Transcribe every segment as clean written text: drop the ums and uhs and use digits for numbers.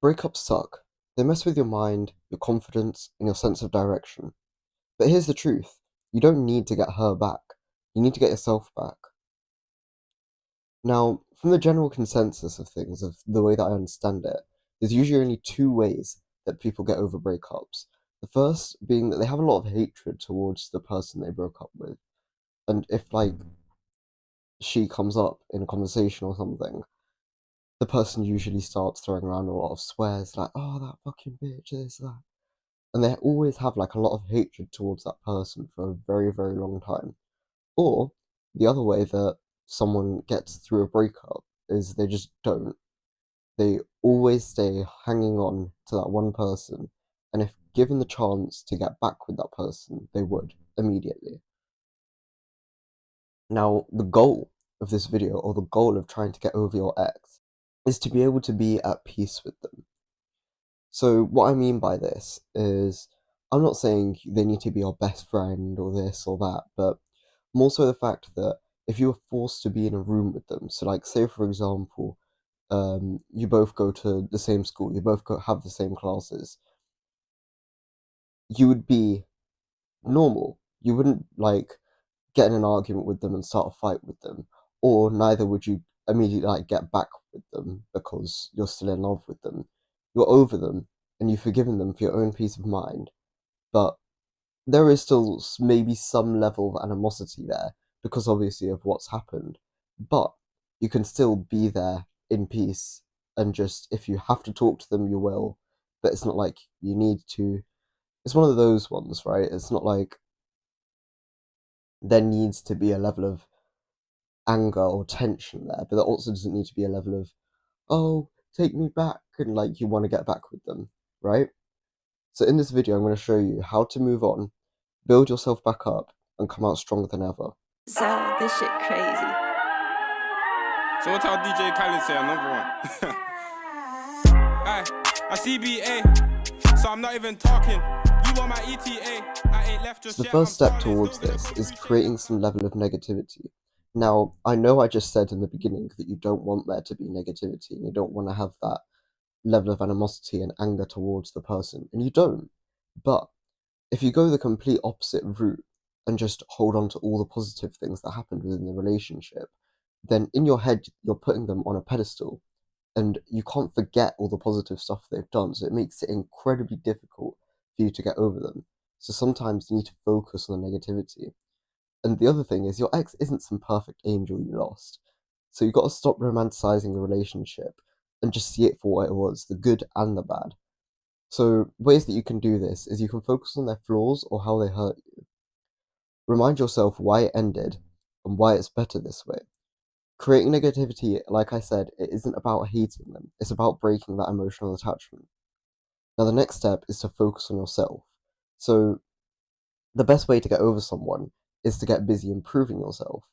Breakups suck. They mess with your mind, your confidence, and your sense of direction. But here's the truth. You don't need to get her back. You need to get yourself back. Now, from the general consensus of things, of the way that I understand it, there's usually only two ways that people get over breakups. The first being that they have a lot of hatred towards the person they broke up with. And if, she comes up in a conversation or something, the person usually starts throwing around a lot of swears, like, oh, that fucking bitch, this, that. And they always have like a lot of hatred towards that person for a very, very long time. Or the other way that someone gets through a breakup is they just don't. They always stay hanging on to that one person, and if given the chance to get back with that person, they would immediately. Now, the goal of this video, or the goal of trying to get over your ex, is to be able to be at peace with them. So what I mean by this is, I'm not saying they need to be your best friend or this or that, but more so the fact that if you were forced to be in a room with them, so like say for example, you both go to the same school, you both have the same classes, you would be normal. You wouldn't like get in an argument with them and start a fight with them, or neither would you immediately like get back with them because you're still in love with them. You're over them and you've forgiven them for your own peace of mind, but there is still maybe some level of animosity there because obviously of what's happened. But you can still be there in peace, and just if you have to talk to them, you will. But it's not like you need to. It's one of those ones, right? It's not like there needs to be a level of anger or tension there, but there also doesn't need to be a level of, oh, take me back, and like you want to get back with them, right? So in this video, I'm going to show you how to move on, build yourself back up, and come out stronger than ever. So this shit crazy. So what how DJ Khaled say another one? I CBA, so I'm not even talking. You want my ETA? I ain't left just So the yet. first step towards this is creating some level of negativity. Now, I know I just said in the beginning that you don't want there to be negativity and you don't want to have that level of animosity and anger towards the person, and you don't. But if you go the complete opposite route and just hold on to all the positive things that happened within the relationship, then in your head you're putting them on a pedestal and you can't forget all the positive stuff they've done, so it makes it incredibly difficult for you to get over them. So sometimes you need to focus on the negativity. And the other thing is, your ex isn't some perfect angel you lost. So you've got to stop romanticizing the relationship and just see it for what it was, the good and the bad. So ways that you can do this is you can focus on their flaws or how they hurt you. Remind yourself why it ended and why it's better this way. Creating negativity, like I said, it isn't about hating them, it's about breaking that emotional attachment. Now the next step is to focus on yourself. So the best way to get over someone is to get busy improving yourself.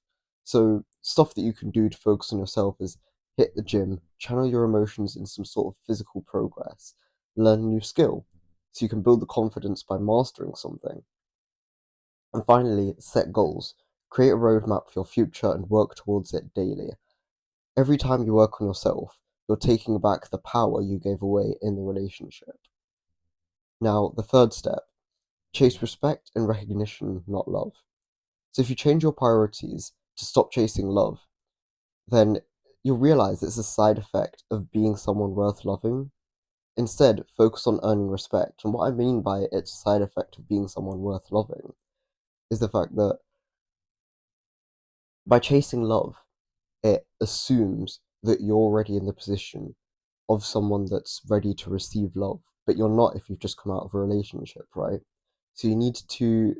So stuff that you can do to focus on yourself is hit the gym, channel your emotions in some sort of physical progress, learn a new skill, so you can build the confidence by mastering something. And finally, set goals. Create a roadmap for your future and work towards it daily. Every time you work on yourself, you're taking back the power you gave away in the relationship. Now, the third step, chase respect and recognition, not love. So if you change your priorities to stop chasing love, then you'll realize it's a side effect of being someone worth loving. Instead, focus on earning respect. And what I mean by it's a side effect of being someone worth loving is the fact that by chasing love, it assumes that you're already in the position of someone that's ready to receive love, but you're not if you've just come out of a relationship, right? So you need to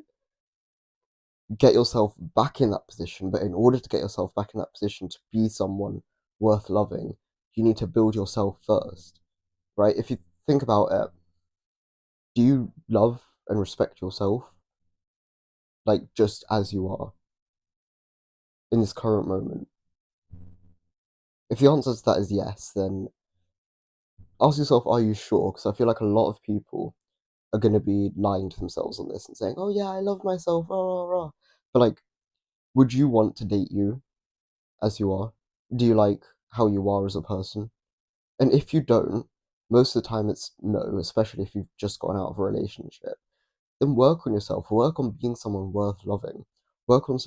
get yourself back in that position, but in order to get yourself back in that position to be someone worth loving, you need to build yourself first, right? If you think about it, do you love and respect yourself, like just as you are in this current moment? If the answer to that is yes, then ask yourself, are you sure? Because I feel like a lot of people are going to be lying to themselves on this and saying, oh yeah, I love myself, rah, rah, rah. But like, would you want to date you as you are? Do you like how you are as a person? And if you don't, Most of the time it's no, especially if you've just gotten out of a relationship. Then work on yourself, work on being someone worth loving, work on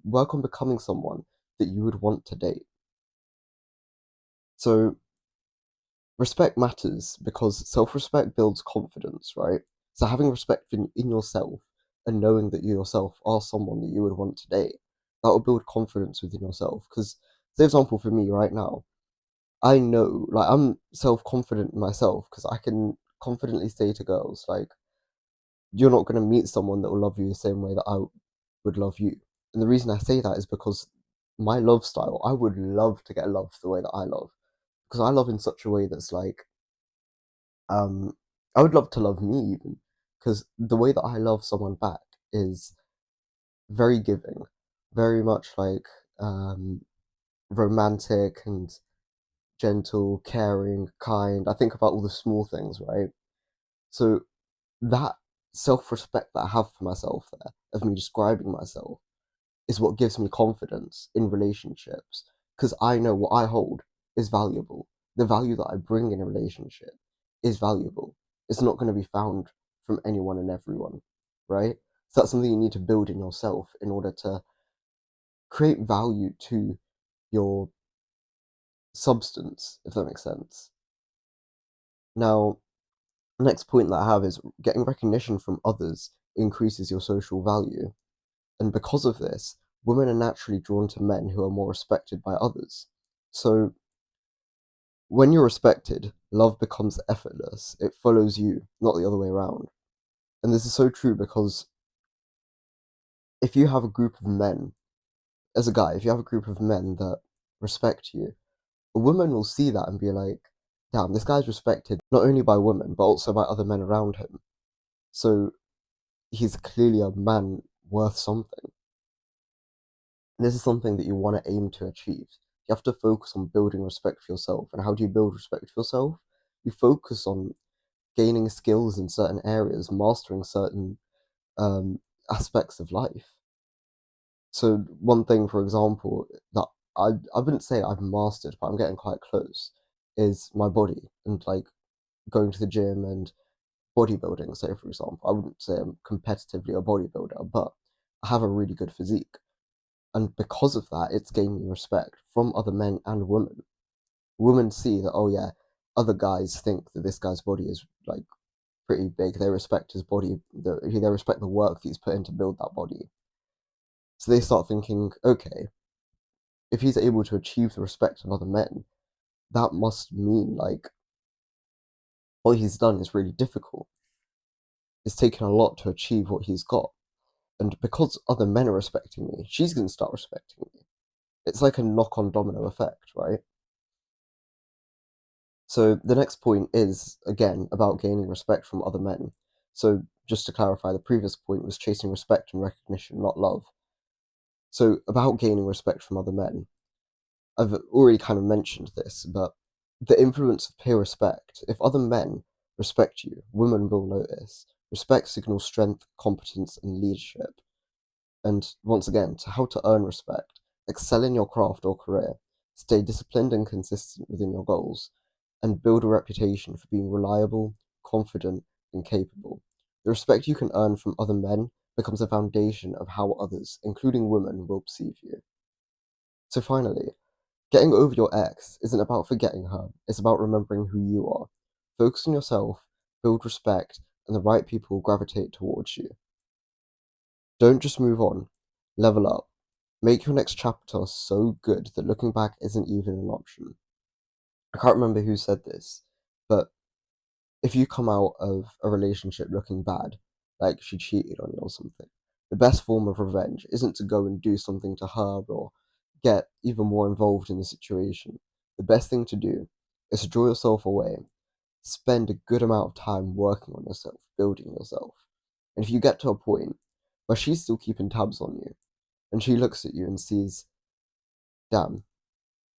work on becoming someone that you would want to date. So respect matters because self-respect builds confidence, right? So having respect in yourself and knowing that you yourself are someone that you would want to date, that will build confidence within yourself. Because, for example, for me right now, I know, like, I'm self-confident in myself because I can confidently say to girls, like, you're not going to meet someone that will love you the same way that I would love you. And the reason I say that is because my love style, I would love to get loved the way that I love. Because I love in such a way that's like, um, I would love to love me even. Because the way that I love someone back is very giving, very much like romantic and gentle, caring, kind. I think about all the small things, right? So that self-respect that I have for myself there, of me describing myself, is what gives me confidence in relationships because I know what I hold is valuable. The value that I bring in a relationship is valuable. It's not going to be found from anyone and everyone, right? So that's something you need to build in yourself in order to create value to your substance, if that makes sense. Now, the next point that I have is getting recognition from others increases your social value. And because of this, women are naturally drawn to men who are more respected by others. So, when you're respected, love becomes effortless. It follows you, not the other way around. And this is so true because if you have a group of men, as a guy, if you have a group of men that respect you, a woman will see that and be like, damn, this guy's respected not only by women, but also by other men around him. So, he's clearly a man worth something. This is something that you want to aim to achieve. You have to focus on building respect for yourself. And how do you build respect for yourself? You focus on gaining skills in certain areas, mastering certain um, aspects of life. So, one thing, for example, that I wouldn't say I've mastered, but I'm getting quite close, is my body and like going to the gym and bodybuilding. So, for example, I wouldn't say I'm competitively a bodybuilder, but I have a really good physique. And because of that, it's gaining respect from other men and women. Women see that, oh yeah, other guys think that this guy's body is like pretty big. They respect his body. They respect the work that he's put in to build that body. So they start thinking, okay, if he's able to achieve the respect of other men, that must mean like what he's done is really difficult. It's taken a lot to achieve what he's got. And because other men are respecting me, she's going to start respecting me. It's like a knock on domino effect, right? So the next point is, again, about gaining respect from other men. So just to clarify, the previous point was chasing respect and recognition, not love. So about gaining respect from other men, I've already kind of mentioned this, but the influence of peer respect. If other men respect you, women will notice. Respect signals strength, competence, and leadership. And once again, to how to earn respect, excel in your craft or career, stay disciplined and consistent within your goals, and build a reputation for being reliable, confident, and capable. The respect you can earn from other men becomes a foundation of how others, including women, will perceive you. So finally, getting over your ex isn't about forgetting her, it's about remembering who you are. Focus on yourself, build respect, and the right people will gravitate towards you. Don't just move on, level up. Make your next chapter so good that looking back isn't even an option. I can't remember who said this, but if you come out of a relationship looking bad, like she cheated on you or something, the best form of revenge isn't to go and do something to her or get even more involved in the situation. The best thing to do is to draw yourself away, spend a good amount of time working on yourself, building yourself. And if you get to a point where she's still keeping tabs on you, and she looks at you and sees, damn,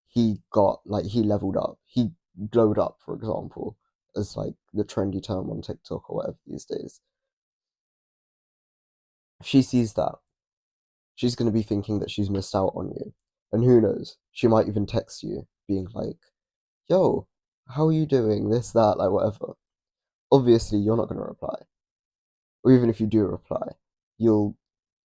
he leveled up, he glowed up, for example, as like the trendy term on TikTok or whatever these days. If she sees that, she's going to be thinking that she's missed out on you. And who knows, she might even text you being like, yo, how are you doing? This, that, like whatever. Obviously, you're not going to reply. Or even if you do reply, you'll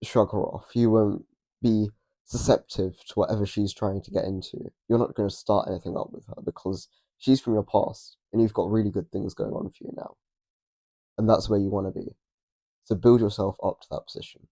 shrug her off. You won't be susceptible to whatever she's trying to get into. You're not going to start anything up with her because she's from your past and you've got really good things going on for you now. And that's where you want to be. So build yourself up to that position.